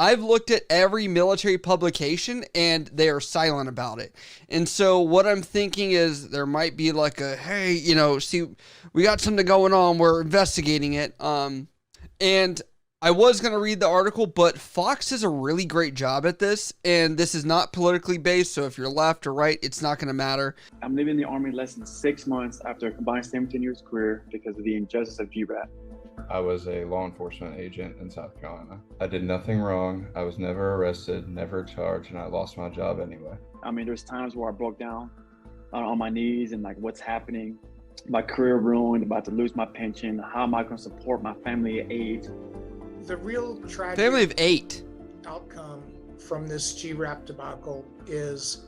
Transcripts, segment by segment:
I've looked at every military publication and they are silent about it. And so what I'm thinking is there might be like a, hey, see, we got something going on. We're investigating it. And I was going to read the article, but Fox does a really great job at this. And this is not politically based. So if you're left or right, it's not going to matter. I'm leaving the Army less than 6 months after a combined 17 years career because of the injustice of GRAP. I was a law enforcement agent in South Carolina. I did nothing wrong. I was never arrested, never charged, and I lost my job anyway. I mean, there's times where I broke down on my knees and like, what's happening? My career ruined, about to lose my pension. How am I going to support my family at age? The real tragic family of 8 outcome from this GRAP debacle is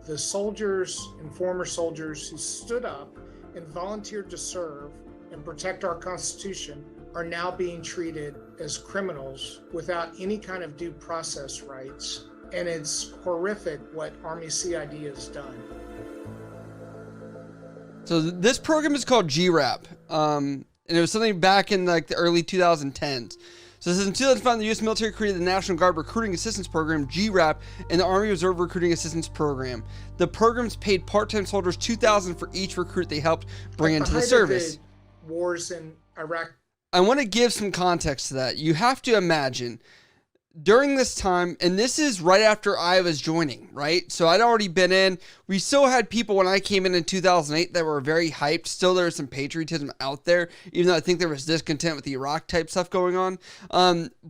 the soldiers and former soldiers who stood up and volunteered to serve and protect our Constitution are now being treated as criminals without any kind of due process rights. And it's horrific what Army CID has done. So this program is called GRAP. And it was something back in like the early 2010s. So this is in 2005, the U.S. military created the National Guard Recruiting Assistance Program, GRAP, and the Army Reserve Recruiting Assistance Program. The programs paid part-time soldiers $2,000 for each recruit they helped bring into the service. Wars in Iraq. I want to give some context to that. You have to imagine during this time, and this is right after I was joining, right? So I'd already been in. We still had people when I came in 2008 that were very hyped. Still, there was some patriotism out there, even though I think there was discontent with the Iraq type stuff going on.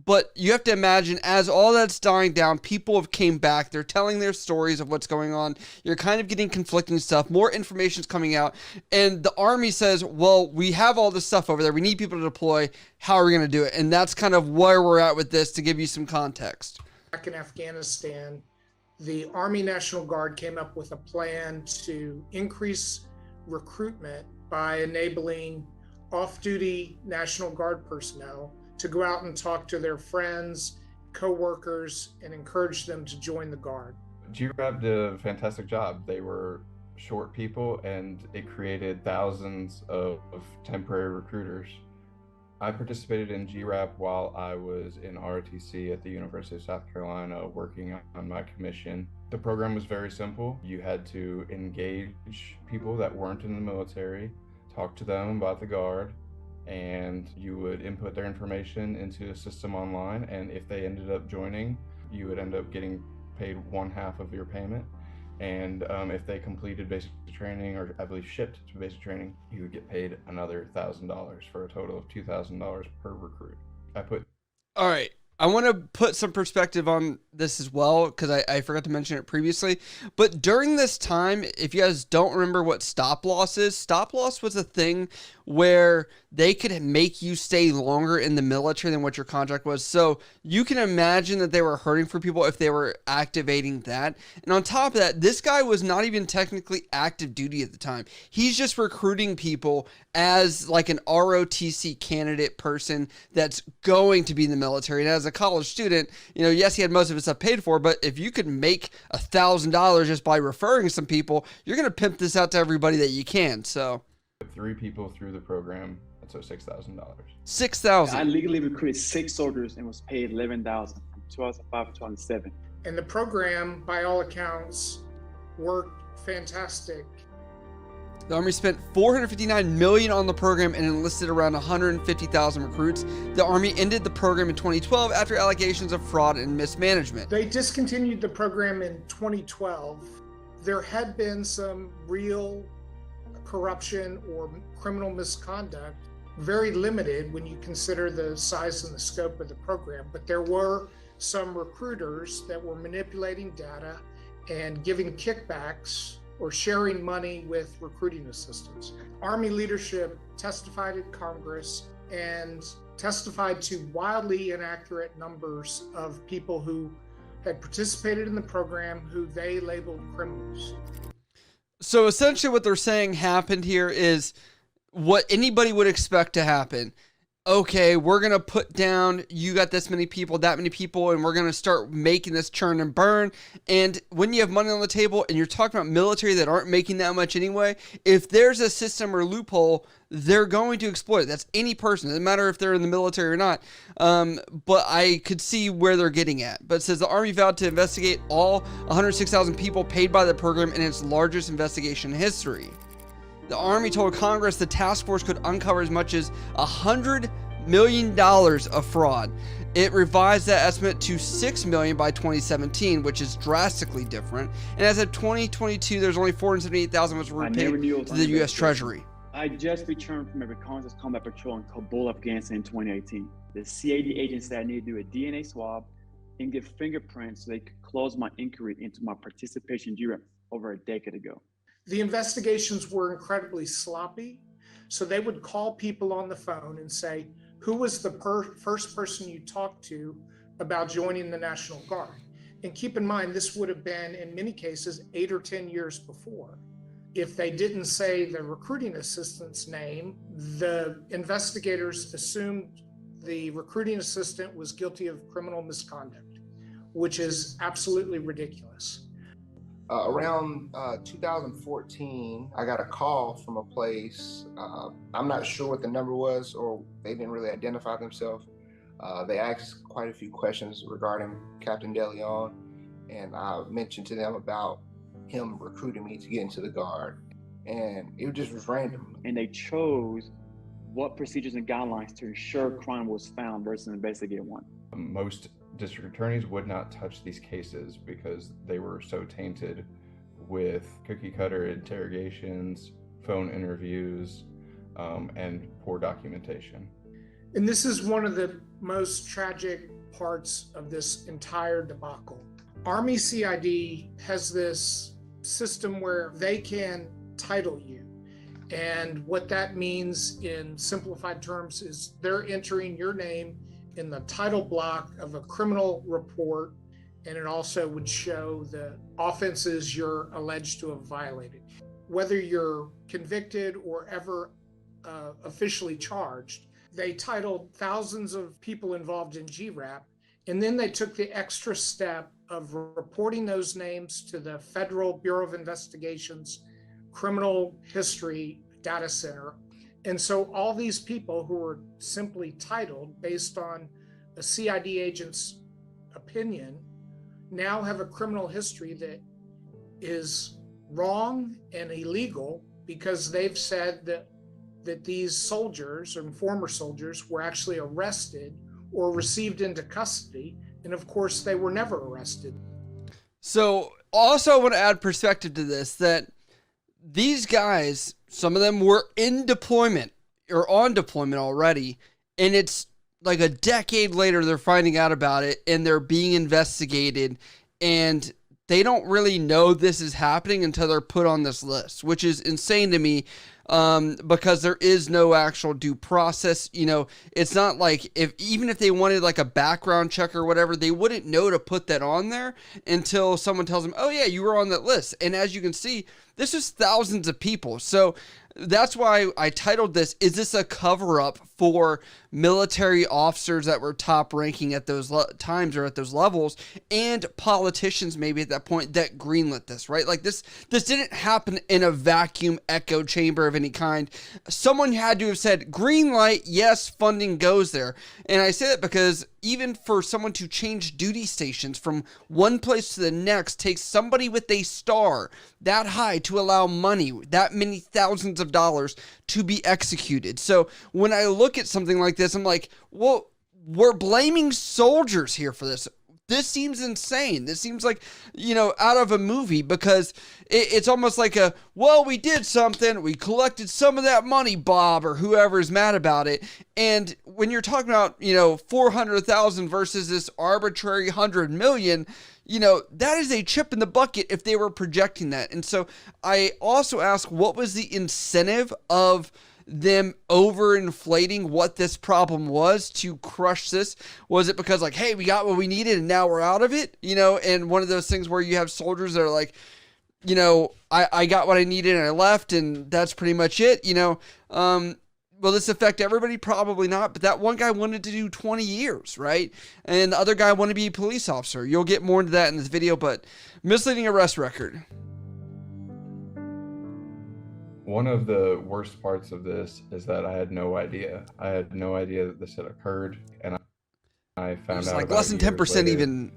But you have to imagine as all that's dying down, people have came back. They're telling their stories of what's going on. You're kind of getting conflicting stuff. More information's coming out. And the Army says, well, we have all this stuff over there. We need people to deploy. How are we going to do it? And that's kind of where we're at with this to give you some context. Back in Afghanistan, the Army National Guard came up with a plan to increase recruitment by enabling off-duty National Guard personnel to go out and talk to their friends, co-workers, and encourage them to join the Guard. GRAP did a fantastic job. They were short people and it created thousands of temporary recruiters. I participated in GRAP while I was in ROTC at the University of South Carolina working on my commission. The program was very simple. You had to engage people that weren't in the military, talk to them about the Guard, and you would input their information into a system online, and if they ended up joining, you would end up getting paid 1/2 of your payment. And if they completed basic training, or I believe shipped to basic training, you would get paid another $1,000 for a total of $2,000 per recruit. All right. I want to put some perspective on this as well, because I forgot to mention it previously. But during this time, if you guys don't remember what stop loss is, stop loss was a thing where they could make you stay longer in the military than what your contract was. So you can imagine that they were hurting for people if they were activating that. And on top of that, this guy was not even technically active duty at the time. He's just recruiting people as like an ROTC candidate person that's going to be in the military. And as a college student, yes, he had most of his stuff paid for, but if you could make $1,000 just by referring some people, you're going to pimp this out to everybody that you can. So 3 people through the program, so $6,000. $6,000. I legally recruited 6 soldiers and was paid $11,000 from 2005 to 2007. And the program, by all accounts, worked fantastic. The Army spent $459 million on the program and enlisted around 150,000 recruits. The Army ended the program in 2012 after allegations of fraud and mismanagement. They discontinued the program in 2012. There had been some real corruption or criminal misconduct, very limited when you consider the size and the scope of the program, but there were some recruiters that were manipulating data and giving kickbacks or sharing money with recruiting assistants. Army leadership testified at Congress and testified to wildly inaccurate numbers of people who had participated in the program who they labeled criminals. So essentially what they're saying happened here is what anybody would expect to happen. okay, we're going to put down, you got this many people, that many people, and we're going to start making this churn and burn. And when you have money on the table and you're talking about military that aren't making that much anyway, if there's a system or loophole, they're going to exploit it. That's any person. It doesn't matter if they're in the military or not. But I could see where they're getting at. But it says the Army vowed to investigate all 106,000 people paid by the program in its largest investigation in history. The Army told Congress the task force could uncover as much as $100 million of fraud. It revised that estimate to $6 million by 2017, which is drastically different. And as of 2022, there's only 478,000 was repaid to the U.S. Treasury. I just returned from a reconnaissance combat patrol in Kabul, Afghanistan in 2018. The CAD agent said I needed to do a DNA swab and get fingerprints so they could close my inquiry into my participation in GRAP over a decade ago. The investigations were incredibly sloppy. So they would call people on the phone and say, who was the first person you talked to about joining the National Guard? And keep in mind, this would have been, in many cases, 8 or 10 years before. If they didn't say the recruiting assistant's name, the investigators assumed the recruiting assistant was guilty of criminal misconduct, which is absolutely ridiculous. Around 2014, I got a call from a place. I'm not sure what the number was, or they didn't really identify themselves. They asked quite a few questions regarding Captain DeLeon, and I mentioned to them about him recruiting me to get into the Guard, and it just was random. And they chose what procedures and guidelines to ensure crime was found versus investigate one. Most district attorneys would not touch these cases because they were so tainted with cookie cutter interrogations, phone interviews, and poor documentation. And this is one of the most tragic parts of this entire debacle. Army CID has this system where they can title you. And what that means in simplified terms is they're entering your name in the title block of a criminal report, and it also would show the offenses you're alleged to have violated. Whether you're convicted or ever officially charged, they titled thousands of people involved in GRAP, and then they took the extra step of reporting those names to the Federal Bureau of Investigation's Criminal History Data Center. And so all these people who were simply titled based on a CID agent's opinion now have a criminal history that is wrong and illegal because they've said that these soldiers or former soldiers were actually arrested or received into custody. And of course, they were never arrested. So also I want to add perspective to this, that these guys, some of them were in deployment or on deployment already, and it's like a decade later they're finding out about it and they're being investigated, and they don't really know this is happening until they're put on this list, which is insane to me, because there is no actual due process. You know, it's not like even if they wanted like a background check or whatever, they wouldn't know to put that on there until someone tells them, oh yeah, you were on that list. And as you can see, this is thousands of people. So that's why I titled this, is this a cover-up for military officers that were top ranking at those times or at those levels, and politicians maybe at that point that greenlit this, right? Like this didn't happen in a vacuum echo chamber of any kind. Someone had to have said, green light, yes, funding goes there. And I say that because even for someone to change duty stations from one place to the next takes somebody with a star that high to allow money, that many thousands of dollars, to be executed. So when I look at something like this, I'm like, well, we're blaming soldiers here for this. This seems insane. This seems like, you know, out of a movie, because it's almost like well, we did something. We collected some of that money, Bob, or whoever is mad about it. And when you're talking about, you know, 400,000 versus this arbitrary 100 million, you know, that is a chip in the bucket if they were projecting that. And so I also ask, what was the incentive of them overinflating what this problem was to crush this? Was it because like, hey, we got what we needed and now we're out of it? You know, and one of those things where you have soldiers that are like, you know, I got what I needed and I left and that's pretty much it. You know, will this affect everybody? Probably not. But that one guy wanted to do 20 years, right? And the other guy wanted to be a police officer. You'll get more into that in this video, but misleading arrest record. One of the worst parts of this is that I had no idea. I had no idea that this had occurred, and I found out like about less than 10% even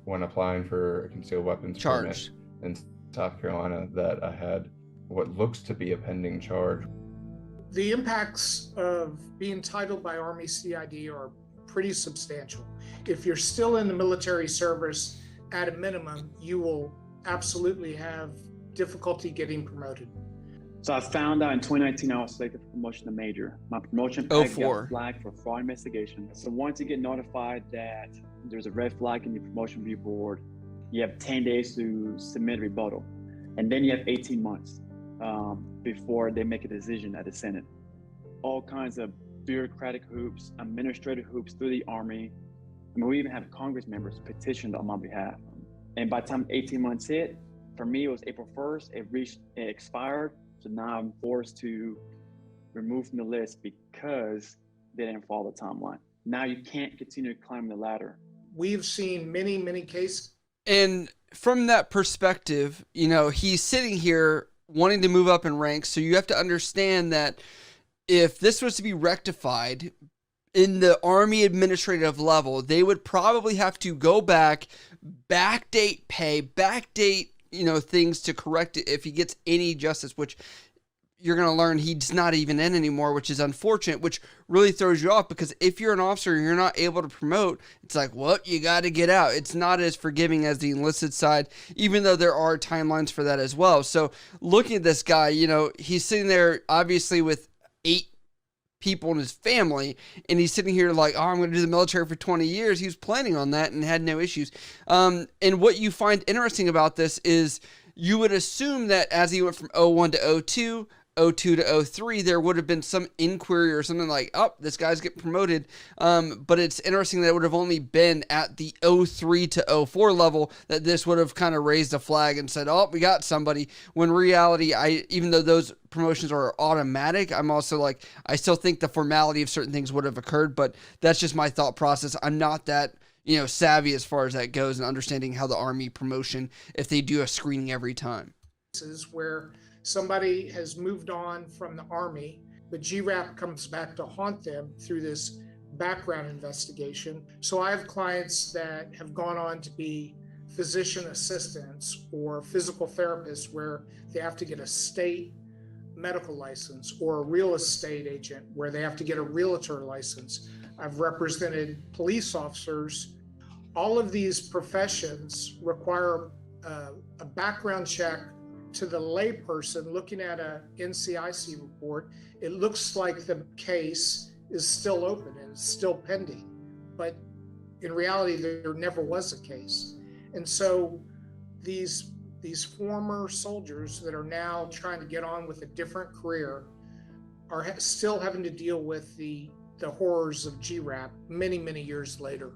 when applying for a concealed weapons charged permit in South Carolina that I had what looks to be a pending charge. The impacts of being titled by Army CID are pretty substantial. If you're still in the military service, at a minimum, you will absolutely have difficulty getting promoted. So I found out in 2019 I was selected for promotion to major. My promotion packet 04. got flagged for fraud investigation. So once you get notified that there's a red flag in your promotion review board, you have 10 days to submit a rebuttal. And then you have 18 months before they make a decision at the Senate. All kinds of bureaucratic hoops, administrative hoops through the Army. I mean, we even have Congress members petitioned on my behalf. And by the time 18 months hit, for me, it was April 1st, it expired. So now I'm forced to remove from the list because they didn't follow the timeline. Now you can't continue to climb the ladder. We've seen many, many cases. And from that perspective, you know, he's sitting here wanting to move up in ranks. So you have to understand that if this was to be rectified in the Army administrative level, they would probably have to go back, backdate pay, backdate, you know, things to correct it if he gets any justice, which you're going to learn he's not even in anymore, which is unfortunate, which really throws you off because if you're an officer and you're not able to promote, it's like, well, you got to get out. It's not as forgiving as the enlisted side, even though there are timelines for that as well. So looking at this guy, you know, he's sitting there obviously with 8 people in his family, and he's sitting here like, oh, I'm going to do the military for 20 years. He was planning on that and had no issues. And what you find interesting about this is you would assume that as he went from 01 to 02, 02 to 03, there would have been some inquiry or something like, oh, this guy's getting promoted. But it's interesting that it would have only been at the 03 to 04 level that this would have kind of raised a flag and said, oh, we got somebody. When in reality, even though those promotions are automatic, I'm also like, I still think the formality of certain things would have occurred, but that's just my thought process. I'm not that, you know, savvy as far as that goes and understanding how the Army promotion, if they do a screening every time. Where somebody has moved on from the Army, but GRAP comes back to haunt them through this background investigation. So I have clients that have gone on to be physician assistants or physical therapists where they have to get a state medical license, or a real estate agent where they have to get a realtor license. I've represented police officers. All of these professions require a background check. To the layperson looking at a NCIC report, it looks like the case is still open and it's still pending, but in reality, there never was a case. And so these former soldiers that are now trying to get on with a different career are still having to deal with the horrors of GRAP many, many years later.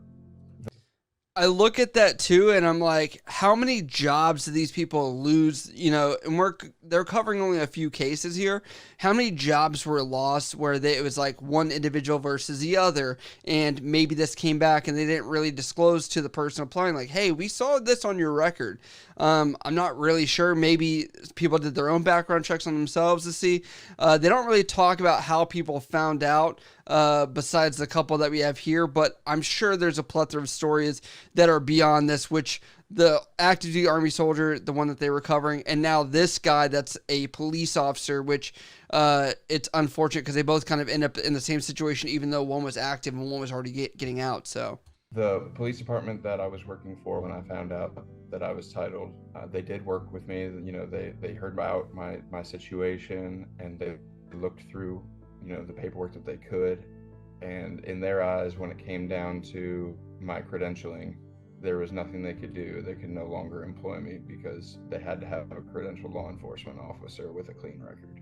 I look at that too, and I'm like, how many jobs do these people lose? You know, and they're covering only a few cases here. How many jobs were lost where it was like one individual versus the other, and maybe this came back and they didn't really disclose to the person applying, like, hey, we saw this on your record. I'm not really sure. Maybe people did their own background checks on themselves to see. They don't really talk about how people found out, besides the couple that we have here, but I'm sure there's a plethora of stories that are beyond this, which the active duty Army soldier, the one that they were covering, and now this guy that's a police officer, which it's unfortunate because they both kind of end up in the same situation, even though one was active and one was already getting out. So the police department that I was working for when I found out that I was titled, they did work with me. You know, they heard about my situation, and they looked through, you know, the paperwork that they could. And in their eyes, when it came down to my credentialing, there was nothing they could do. They could no longer employ me because they had to have a credentialed law enforcement officer with a clean record.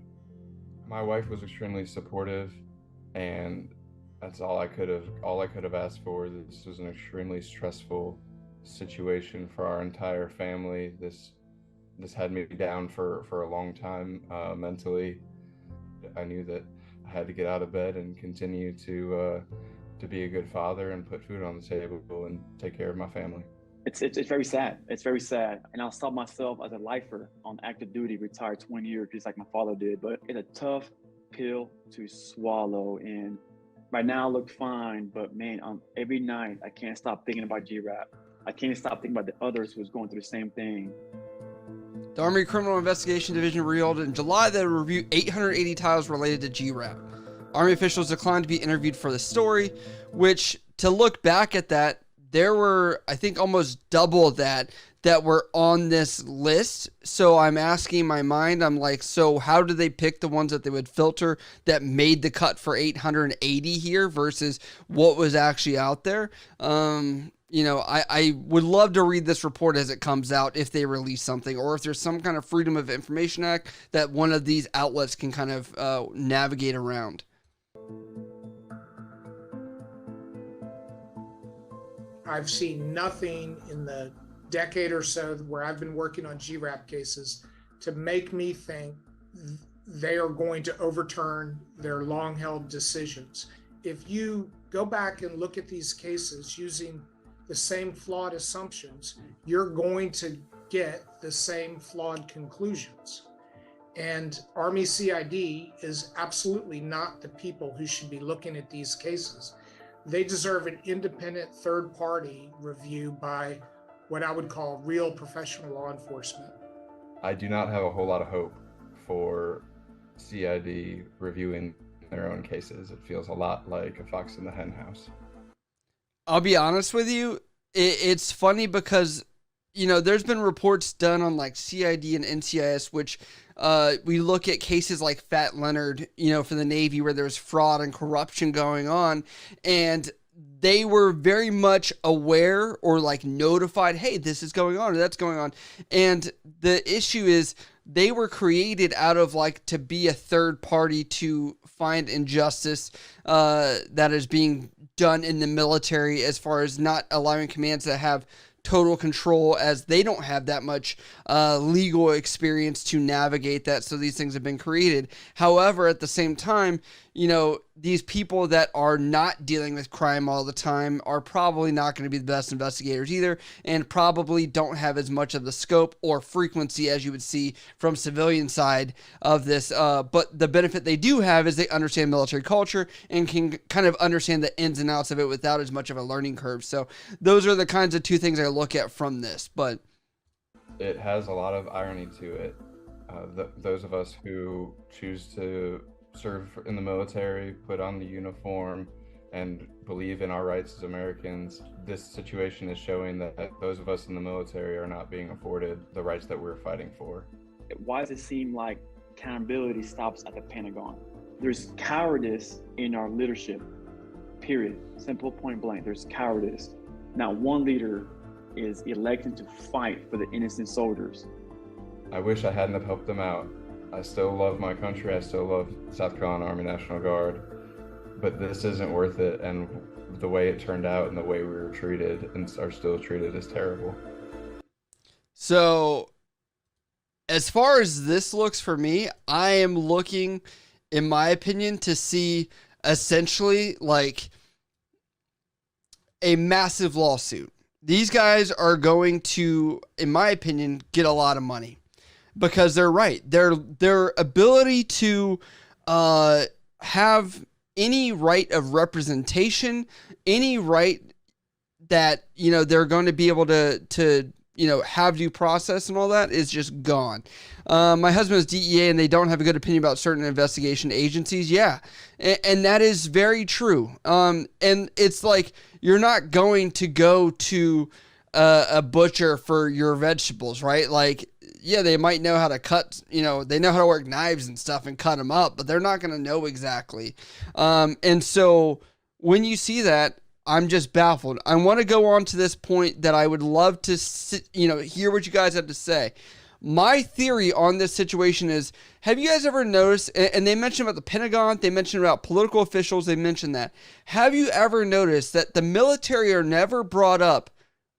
My wife was extremely supportive, and that's all I could have asked for. This was an extremely stressful situation for our entire family. This had me down for a long time mentally. I knew that I had to get out of bed and continue to be a good father and put food on the table and take care of my family. It's very sad. It's very sad. And I saw myself as a lifer on active duty, retired 20 years, just like my father did. But it's a tough pill to swallow. And right now I look fine, but man, every night I can't stop thinking about G-Rap. I can't stop thinking about the others who's going through the same thing. The Army Criminal Investigation Division revealed in July that it would review 880 titles related to G-Rap. Army officials declined to be interviewed for the story, which, to look back at that, there were, I think, almost double that were on this list. So I'm asking in my mind, I'm like, so how do they pick the ones that they would filter that made the cut for 880 here versus what was actually out there? You know, I would love to read this report as it comes out if they release something, or if there's some kind of Freedom of Information Act that one of these outlets can kind of navigate around. I've seen nothing in the decade or so where I've been working on G-Rap cases to make me think they are going to overturn their long-held decisions. If you go back and look at these cases using the same flawed assumptions, you're going to get the same flawed conclusions. And Army CID is absolutely not the people who should be looking at these cases. They deserve an independent third-party review by what I would call real professional law enforcement. I do not have a whole lot of hope for CID reviewing their own cases. It feels a lot like a fox in the hen house. I'll be honest with you. It's funny because, you know, there's been reports done on like CID and NCIS, which we look at cases like Fat Leonard, you know, for the Navy, where there's fraud and corruption going on, and they were very much aware or like notified, hey, this is going on or that's going on. And the issue is they were created out of like to be a third party to find injustice that is being done in the military, as far as not allowing commands that have total control, as they don't have that much legal experience to navigate that. So these things have been created. However, at the same time, you know, these people that are not dealing with crime all the time are probably not going to be the best investigators either, and probably don't have as much of the scope or frequency as you would see from civilian side of this. But the benefit they do have is they understand military culture and can kind of understand the ins and outs of it without as much of a learning curve. So those are the kinds of two things I look at from this. But it has a lot of irony to it. Those of us who choose to serve in the military, put on the uniform, and believe in our rights as Americans, this situation is showing that those of us in the military are not being afforded the rights that we're fighting for. Why does it seem like accountability stops at the Pentagon? There's cowardice in our leadership, period. Simple, point blank. There's cowardice. Not one leader is elected to fight for the innocent soldiers. I wish I hadn't have helped them out. I still love my country. I still love South Carolina Army National Guard, but this isn't worth it. And the way it turned out and the way we were treated and are still treated is terrible. so as far as this looks for me, I am looking, in my opinion, to see essentially like a massive lawsuit. These guys are going to, in my opinion, get a lot of money. Because they're right. Their ability to have any right of representation, any right that, you know, they're going to be able to you know, have due process and all that is just gone. My husband is DEA and they don't have a good opinion about certain investigation agencies. Yeah. And that is very true. And it's like, you're not going to go to a butcher for your vegetables, right? Like, yeah, they might know how to cut, you know, they know how to work knives and stuff and cut them up, but they're not going to know exactly. And so when you see that, I'm just baffled. I want to go on to this point that I would love to, hear what you guys have to say. My theory on this situation is, have you guys ever noticed, and they mentioned about the Pentagon, they mentioned about political officials, they mentioned that. Have you ever noticed that the military are never brought up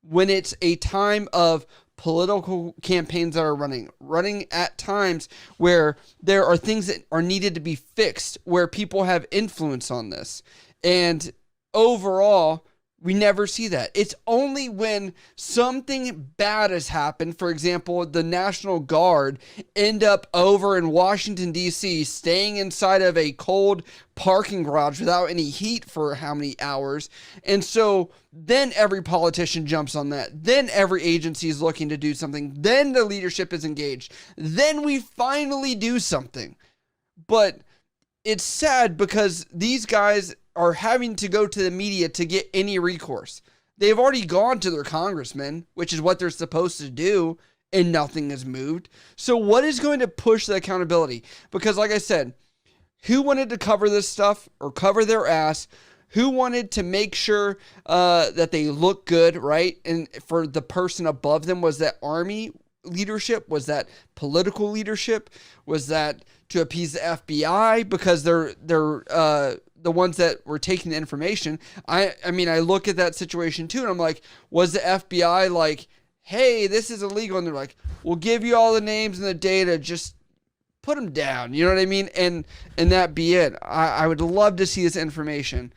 when it's a time of political campaigns that are running at times where there are things that are needed to be fixed, where people have influence on this. And overall, we never see that. It's only when something bad has happened, for example, the National Guard end up over in Washington, D.C., staying inside of a cold parking garage without any heat for how many hours. And so then every politician jumps on that. Then every agency is looking to do something. Then the leadership is engaged. Then we finally do something. But it's sad because these guys are having to go to the media to get any recourse. They've already gone to their congressman, which is what they're supposed to do, and nothing has moved. So what is going to push the accountability? Because like I said, who wanted to cover this stuff or cover their ass? Who wanted to make sure that they look good, right? And for the person above them, was that army leadership? Was that political leadership? Was that to appease the FBI because they're the ones that were taking the information? I mean, I look at that situation too, and I'm like, was the FBI like, hey, this is illegal? And they're like, we'll give you all the names and the data, just put them down. You know what I mean? And that be it. I would love to see this information.